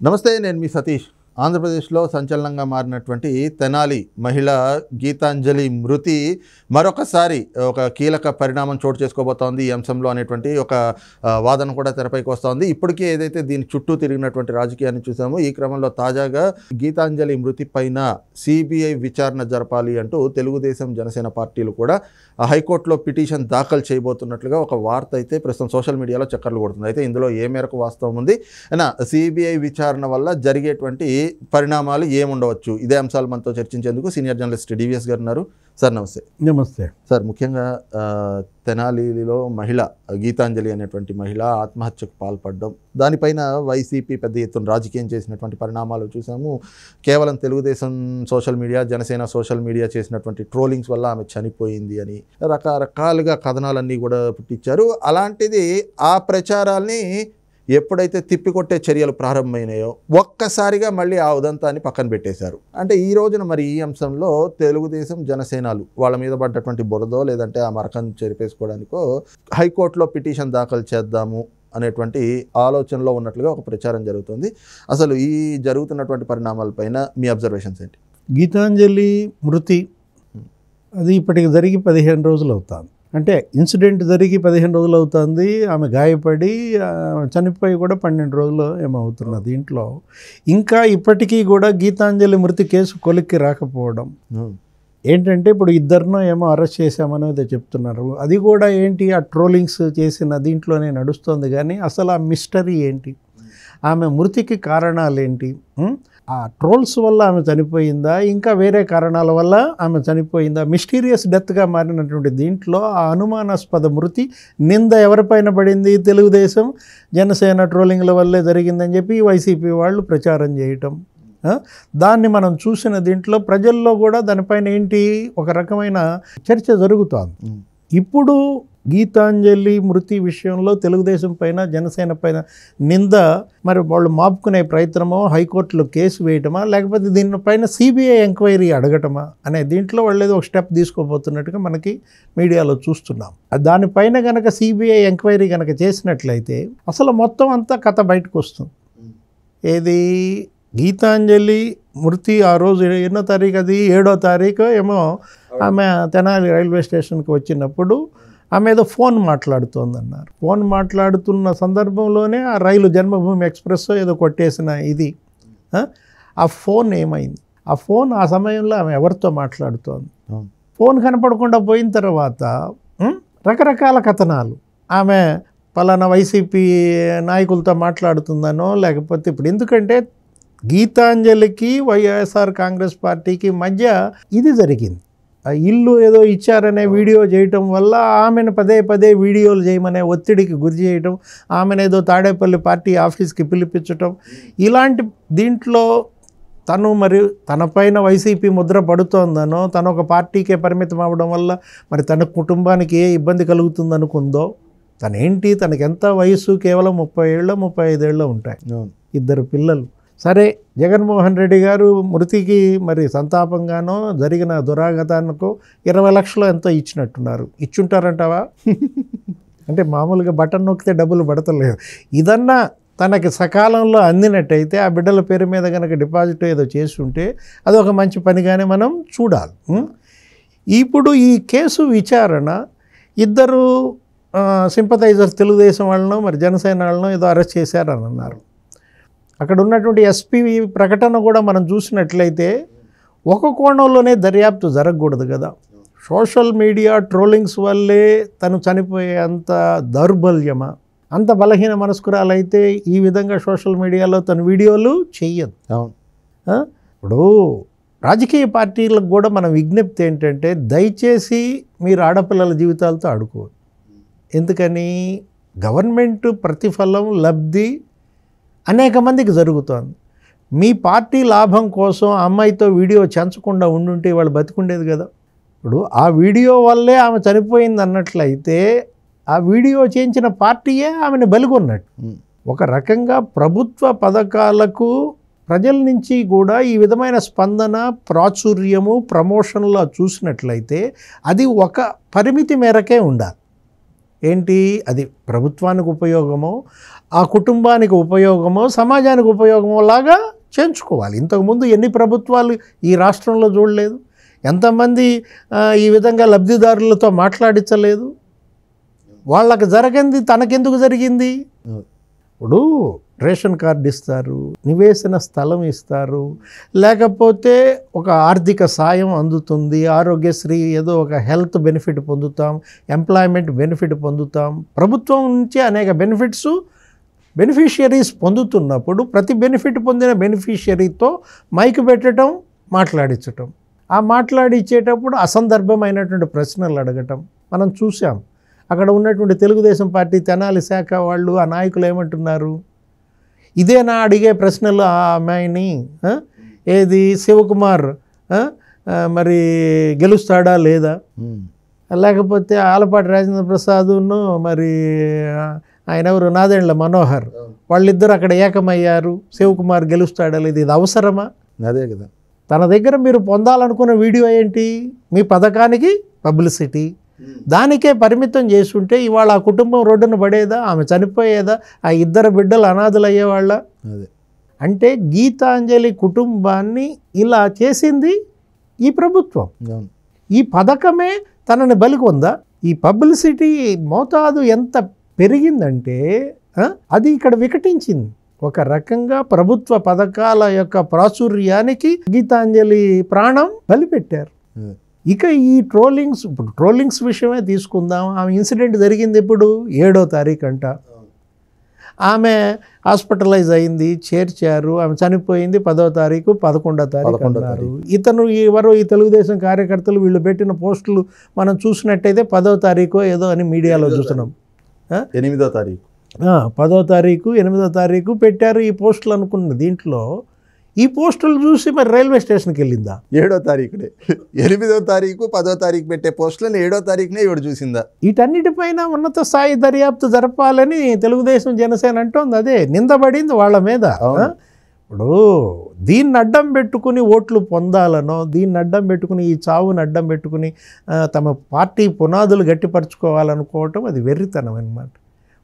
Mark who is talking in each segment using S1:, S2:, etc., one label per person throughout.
S1: నమస్తే, నేను మీ సతీష్. ఆంధ్రప్రదేశ్లో సంచలనంగా మారినటువంటి తెనాలి మహిళ గీతాంజలి మృతి మరొకసారి ఒక కీలక పరిణామం చోటు చేసుకోబోతోంది ఈ అంశంలో అనేటువంటి ఒక వాదన కూడా తెరపైకి వస్తోంది. ఇప్పటికే ఏదైతే దీని చుట్టూ తిరిగినటువంటి రాజకీయాన్ని చూసామో, ఈ క్రమంలో తాజాగా గీతాంజలి మృతి పైన సిబిఐ విచారణ జరపాలి అంటూ తెలుగుదేశం జనసేన పార్టీలు కూడా హైకోర్టులో పిటిషన్ దాఖలు చేయబోతున్నట్లుగా ఒక వార్త అయితే ప్రస్తుతం సోషల్ మీడియాలో చక్కర్లు కొడుతుంది. అయితే ఇందులో ఏ మేరకు వాస్తవం ఉంది, అయినా సిబిఐ విచారణ వల్ల జరిగేటువంటి పరిణామాలు ఏముండవచ్చు, ఇదే అంశాలు మనతో చర్చించేందుకు సీనియర్ జర్నలిస్ట్ డివిఎస్ గారు ఉన్నారు. సార్ నమస్తే.
S2: నమస్తే
S1: సార్. ముఖ్యంగా తెనాలిలో మహిళ గీతాంజలి అనేటువంటి మహిళ ఆత్మహత్యకు పాల్పడడం, దానిపైన వైసీపీ పెద్ద ఎత్తున రాజకీయం చేసినటువంటి పరిణామాలు చూసాము. కేవలం Telugu Desam social media, Janasena social media చేసినటువంటి ట్రోలింగ్స్ వల్ల ఆమె చనిపోయింది అని రకరకాలుగా కథనాలన్నీ కూడా పుట్టించారు. అలాంటిది ఆ ప్రచారాల్ని ఎప్పుడైతే తిప్పికొట్టే చర్యలు ప్రారంభమైనాయో ఒక్కసారిగా మళ్ళీ ఆ ఉదంతాన్ని పక్కన పెట్టేశారు. అంటే ఈ రోజున మరి ఈ అంశంలో తెలుగుదేశం జనసేనలు వాళ్ళ మీద పడ్డటువంటి బురదో లేదంటే ఆ మరకను చెరిపేసుకోవడానికో హైకోర్టులో పిటిషన్ దాఖలు చేద్దాము అనేటువంటి ఆలోచనలో ఉన్నట్లుగా ఒక ప్రచారం జరుగుతుంది. అసలు ఈ జరుగుతున్నటువంటి పరిణామాలపైన మీ అబ్జర్వేషన్స్ ఏంటి?
S2: గీతాంజలి మృతి అది ఇప్పటికి జరిగి 15 రోజులు అవుతుంది. అంటే ఇన్సిడెంట్ జరిగి 15 రోజులు అవుతుంది. ఆమె గాయపడి చనిపోయి కూడా 12 రోజులు ఏమవుతున్నది. దీంట్లో ఇంకా ఇప్పటికీ కూడా గీతాంజలి మృతి కేసు కొలిక్కి రాకపోవడం ఏంటంటే, ఇప్పుడు ఇద్దరినో ఏమో అరెస్ట్ చేశామనేది చెప్తున్నారు. అది కూడా ఏంటి, ఆ ట్రోలింగ్స్ చేసిన దీంట్లోనే నడుస్తుంది. కానీ అసలు ఆ మిస్టరీ ఏంటి, ఆమె మృతికి కారణాలు ఏంటి, ఆ ట్రోల్స్ వల్ల ఆమె చనిపోయిందా, ఇంకా వేరే కారణాల వల్ల ఆమె చనిపోయిందా, మిస్టీరియస్ డెత్గా మారినటువంటి దీంట్లో ఆ అనుమానాస్పద మృతి నింద ఎవరిపైన పడింది, తెలుగుదేశం జనసేన ట్రోలింగ్ల వల్లే జరిగిందని చెప్పి వైసీపీ వాళ్ళు ప్రచారం చేయటం, దాన్ని మనం చూసిన దీంట్లో ప్రజల్లో కూడా దానిపైన ఏంటి ఒక రకమైన చర్చ జరుగుతోంది. ఇప్పుడు గీతాంజలి మృతి విషయంలో తెలుగుదేశం పైన జనసేన పైన నింద మరి వాళ్ళు మాపుకునే ప్రయత్నమో, హైకోర్టులో కేసు వేయటమా, లేకపోతే దీనిపైన సిబిఐ ఎంక్వైరీ అడగటమా అనే దీంట్లో వాళ్ళు ఏదో ఒక స్టెప్ తీసుకోబోతున్నట్టుగా మనకి మీడియాలో చూస్తున్నాం. దానిపైన కనుక సిబిఐ ఎంక్వైరీ కనుక చేసినట్లయితే అసలు మొత్తం అంతా కథ బయటకు వస్తుంది. ఏది గీతాంజలి మృతి ఆ రోజు ఎన్నో తారీఖు, అది 7వ తారీఖు ఏమో ఆమె తెనాలి రైల్వే స్టేషన్కి వచ్చినప్పుడు ఆమె ఏదో ఫోన్ మాట్లాడుతోందన్నారు. ఫోన్ మాట్లాడుతున్న సందర్భంలోనే ఆ రైలు జన్మభూమి ఎక్స్ప్రెస్ ఏదో కొట్టేసిన ఇది. ఆ ఫోన్ ఏమైంది, ఆ ఫోన్ ఆ సమయంలో ఆమె ఎవరితో మాట్లాడుతోంది, ఫోన్ కనపడకుండా పోయిన తర్వాత రకరకాల కథనాలు, ఆమె పలానా వైసీపీ నాయకులతో మాట్లాడుతుందనో, లేకపోతే ఇప్పుడు ఎందుకంటే గీతాంజలికి వైఎస్ఆర్ కాంగ్రెస్ పార్టీకి మధ్య ఇది జరిగింది. ఆ ఇల్లు ఏదో ఇచ్చారనే వీడియో చేయటం వల్ల ఆమెను పదే పదే వీడియోలు చేయమనే ఒత్తిడికి గురి చేయటం, ఆమెను ఏదో తాడేపల్లి పార్టీ ఆఫీస్కి పిలిపించటం, ఇలాంటి దీంట్లో తను మరి తనపైన వైసీపీ ముద్ర పడుతోందనో, తను ఒక పార్టీకే పరిమితం అవ్వడం వల్ల మరి తన కుటుంబానికి ఏ ఇబ్బంది కలుగుతుందనుకుందో, తనేంటి తనకి ఎంత వయసు, కేవలం 30 ఏళ్ళో 35 ఏళ్ళో ఉంటాయి, 2 పిల్లలు. సరే, జగన్మోహన్ రెడ్డి గారు మృతికి మరి సంతాపంగానో జరిగిన దురాఘాతానికో 20 లక్షలు ఎంతో ఇచ్చినట్టున్నారు. ఇచ్చుంటారంటావా? అంటే మామూలుగా బటన్ నొక్కితే డబ్బులు పడతలేదు. ఇదన్నా తనకి సకాలంలో అందినట్టయితే ఆ బిడ్డల పేరు మీద కనుక డిపాజిట్ ఏదో చేస్తుంటే అదొక మంచి పనిగానే మనం చూడాలి. ఇప్పుడు ఈ కేసు విచారణ, 2 సింపథైజర్స్ తెలుగుదేశం వాళ్ళను మరి జనసేన వాళ్ళను ఏదో అరెస్ట్ చేశారని అన్నారు. అక్కడ ఉన్నటువంటి ఎస్పీ ప్రకటన కూడా మనం చూసినట్లయితే ఒక కోణంలోనే దర్యాప్తు జరగకూడదు కదా. సోషల్ మీడియా ట్రోలింగ్స్ వల్లే తను చనిపోయే అంత దౌర్బల్యమా, అంత బలహీన మనస్కురాలైతే ఈ విధంగా సోషల్ మీడియాలో తన వీడియోలు చెయ్యదు. ఇప్పుడు రాజకీయ పార్టీలకు కూడా మన విజ్ఞప్తి ఏంటంటే, దయచేసి మీరు ఆడపిల్లల జీవితాలతో ఆడుకోవద్దు. ఎందుకని, గవర్నమెంట్ ప్రతిఫలం లబ్ధి అనేక మందికి జరుగుతోంది. మీ పార్టీ లాభం కోసం అమ్మాయితో వీడియో చెంచకుండా ఉండుంటే వాళ్ళు బతికుండేది కదా. ఇప్పుడు ఆ వీడియో వల్లే ఆమె చనిపోయింది అన్నట్లయితే ఆ వీడియో చేయించిన పార్టీయే ఆమెను బలిగొన్నట్టు. ఒక రకంగా ప్రభుత్వ పథకాలకు ప్రజల నుంచి కూడా ఈ విధమైన స్పందన, ప్రాచుర్యము, ప్రమోషన్లో చూసినట్లయితే అది ఒక పరిమితి మేరకే ఉండాలి. ఏంటి అది ప్రభుత్వానికి ఉపయోగమో ఆ కుటుంబానికి ఉపయోగమో సమాజానికి ఉపయోగమో లాగా చేయించుకోవాలి. ఇంతకుముందు ఎన్ని ప్రభుత్వాలు ఈ రాష్ట్రంలో చూడలేదు, ఎంతమంది ఈ విధంగా లబ్ధిదారులతో మాట్లాడించలేదు. వాళ్ళకి జరగింది తనకెందుకు జరిగింది? ఇప్పుడు రేషన్ కార్డు ఇస్తారు, నివేశన స్థలం ఇస్తారు, లేకపోతే ఒక ఆర్థిక సాయం అందుతుంది, ఆరోగ్యశ్రీ ఏదో ఒక హెల్త్ బెనిఫిట్ పొందుతాం, ఎంప్లాయ్మెంట్ బెనిఫిట్ పొందుతాం. ప్రభుత్వం నుంచి అనేక బెనిఫిషియరీస్ పొందుతున్నప్పుడు ప్రతి బెనిఫిట్ పొందిన బెనిఫిషియరీతో మైక్ పెట్టడం, మాట్లాడించటం, ఆ మాట్లాడిచ్చేటప్పుడు అసందర్భమైనటువంటి ప్రశ్నలు అడగటం మనం చూసాం. అక్కడ ఉన్నటువంటి తెలుగుదేశం పార్టీ తెనాలి శాఖ వాళ్ళు ఆ నాయకులు ఏమంటున్నారు, ఇదేనా అడిగే ప్రశ్నలు ఆ అమ్మాయిని, ఏది శివకుమార్ మరి గెలుస్తాడా లేదా, లేకపోతే ఆలపాటి రాజేంద్ర ప్రసాద్ను మరి ఆయన ఎవరు నాదెండ్ల మనోహర్ వాళ్ళిద్దరు అక్కడ ఏకమయ్యారు, శివకుమార్ గెలుస్తాడా లేదు, ఇది అవసరమా?
S1: అదే కదా.
S2: తన దగ్గర మీరు పొందాలనుకున్న వీడియో ఏంటి? మీ పథకానికి పబ్లిసిటీ. దానికే పరిమితం చేసుంటే ఇవాళ ఆ కుటుంబం రోడ్డున పడేదా, ఆమె చనిపోయేదా, ఆ ఇద్దరు బిడ్డలు అనాథలు అయ్యేవాళ్ళ? అంటే గీతాంజలి కుటుంబాన్ని ఇలా చేసింది ఈ ప్రభుత్వం. ఈ పథకమే తనని బలికొందా? ఈ పబ్లిసిటీ మోతాదు ఎంత పెరిగిందంటే అది ఇక్కడ వికటించింది. ఒక రకంగా ప్రభుత్వ పథకాల యొక్క ప్రాచుర్యానికి గీతాంజలి ప్రాణం బలిపెట్టారు. ఇక ఈ ఇప్పుడు ట్రోలింగ్స్ విషయమే తీసుకుందాం. ఆమె ఇన్సిడెంట్ జరిగింది ఇప్పుడు 7వ తారీఖు అంట. ఆమె హాస్పిటలైజ్ అయింది, చేర్చారు, ఆమె చనిపోయింది 10వ తారీఖు, 11వ తారీఖు అన్నారు. ఇతను ఎవరో ఈ తెలుగుదేశం కార్యకర్తలు వీళ్ళు పెట్టిన పోస్టులు మనం చూసినట్టయితే 10వ తారీఖు ఏదో అని మీడియాలో చూస్తున్నాం.
S1: 8వ తారీఖు
S2: 10వ తారీఖు 8వ తారీఖు పెట్టారు ఈ పోస్టులు అనుకున్న. దీంట్లో ఈ పోస్టులు చూసి మరి రైల్వే స్టేషన్కి వెళ్ళిందా?
S1: 7వ తారీఖునే, 8వ తారీఖు 10వ తారీఖు పెట్టే పోస్టులను 7వ తారీఖునే ఇవిడ చూసిందా?
S2: వీటన్నిటిపైన ఉన్నత స్థాయి దర్యాప్తు జరపాలని తెలుగుదేశం జనసేన అంటోంది. అదే నిందపడింది వాళ్ళ మీద. ఇప్పుడు దీన్ని అడ్డం పెట్టుకుని ఓట్లు పొందాలనో, దీన్ని అడ్డం పెట్టుకుని ఈ చావుని అడ్డం పెట్టుకుని తమ పార్టీ పునాదులు గట్టిపరచుకోవాలనుకోవటం అది వెర్రితనం అన్నమాట.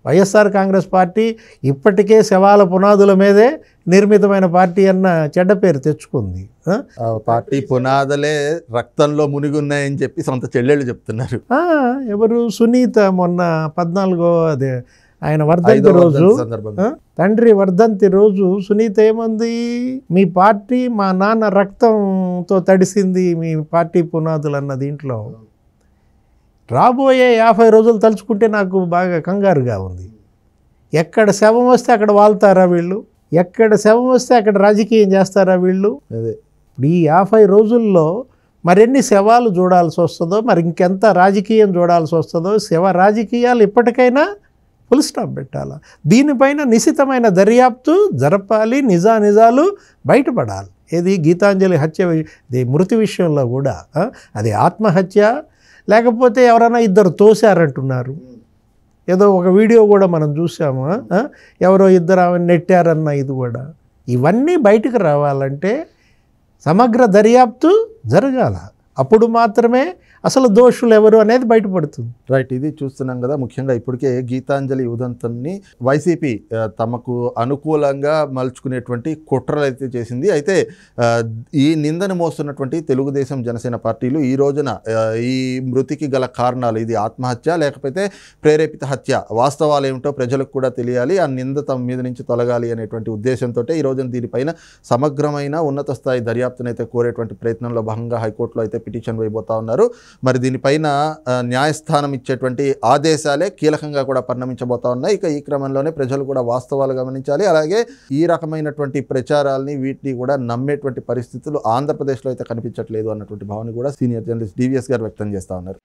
S2: వైఎస్ఆర్ కాంగ్రెస్ పార్టీ ఇప్పటికే శవాల పునాదుల మీదే నిర్మితమైన పార్టీ అన్న చెడ్డ పేరు తెచ్చుకుంది.
S1: పార్టీ పునాదులే రక్తంలో మునిగి ఉన్నాయని చెప్పి సొంత చెల్లెళ్ళు చెప్తున్నారు.
S2: ఎవరు? సునీత మొన్న 14వ అదే ఆయన వర్ధంతి రోజు, తండ్రి వర్ధంతి రోజు సునీత ఏమంది, మీ పార్టీ మా నాన్న రక్తంతో తడిసింది మీ పార్టీ పునాదులు అన్న. దీంట్లో రాబోయే 50 రోజులు తలుచుకుంటే నాకు బాగా కంగారుగా ఉంది. ఎక్కడ శవం వస్తే అక్కడ వాళ్తారా వీళ్ళు? ఎక్కడ శవం వస్తే అక్కడ రాజకీయం చేస్తారా వీళ్ళు? ఈ 50 రోజుల్లో మరెన్ని శవాలు చూడాల్సి వస్తుందో, మరి ఇంకెంత రాజకీయం చూడాల్సి వస్తుందో. రాజకీయాలు ఇప్పటికైనా ఫుల్ స్టాప్ పెట్టాలి. దీనిపైన నిశితమైన దర్యాప్తు జరపాలి, నిజాలు బయటపడాలి. ఏది గీతాంజలి మృతి విషయంలో కూడా అది ఆత్మహత్య లేకపోతే ఎవరైనా ఇద్దరు తోశారంటున్నారు. ఏదో ఒక వీడియో కూడా మనం చూసాము, ఎవరో ఇద్దరు ఆమె నెట్టారన్న. ఇది కూడా ఇవన్నీ బయటకు రావాలంటే సమగ్ర దర్యాప్తు జరగాల. అప్పుడు మాత్రమే అసలు దోషులు ఎవరు అనేది బయటపడుతుంది.
S1: రైట్, ఇది చూస్తున్నాం కదా. ముఖ్యంగా ఇప్పటికే గీతాంజలి ఉదంతాన్ని వైసీపీ తమకు అనుకూలంగా మలుచుకునేటువంటి కుట్రలు అయితే చేసింది. అయితే ఈ నిందను మోస్తున్నటువంటి తెలుగుదేశం జనసేన పార్టీలు ఈ రోజున ఈ మృతికి గల కారణాలు, ఇది ఆత్మహత్య లేకపోతే ప్రేరేపిత హత్య, వాస్తవాలు ఏమిటో ప్రజలకు కూడా తెలియాలి, ఆ నింద తమ మీద నుంచి తొలగాలి అనేటువంటి ఉద్దేశంతో ఈ రోజున దీనిపైన సమగ్రమైన ఉన్నత స్థాయి దర్యాప్తునైతే కోరేటువంటి ప్రయత్నంలో భాగంగా హైకోర్టులో అయితే పిటిషన్ వేయబోతా ఉన్నారు. మరి దీనిపైన న్యాయస్థానం ఇచ్చేటువంటి ఆదేశాలే కీలకంగా కూడా పరిణమించబోతా ఉన్నాయి. ఇక ఈ క్రమంలోనే ప్రజలు కూడా వాస్తవాలు గమనించాలి. అలాగే ఈ రకమైనటువంటి ప్రచారాలని వీటిని కూడా నమ్మేటువంటి పరిస్థితులు ఆంధ్రప్రదేశ్లో అయితే కనిపించట్లేదు అన్నటువంటి భావన కూడా సీనియర్ జర్నలిస్ట్ డివిఎస్ గారు వ్యక్తం చేస్తూ ఉన్నారు.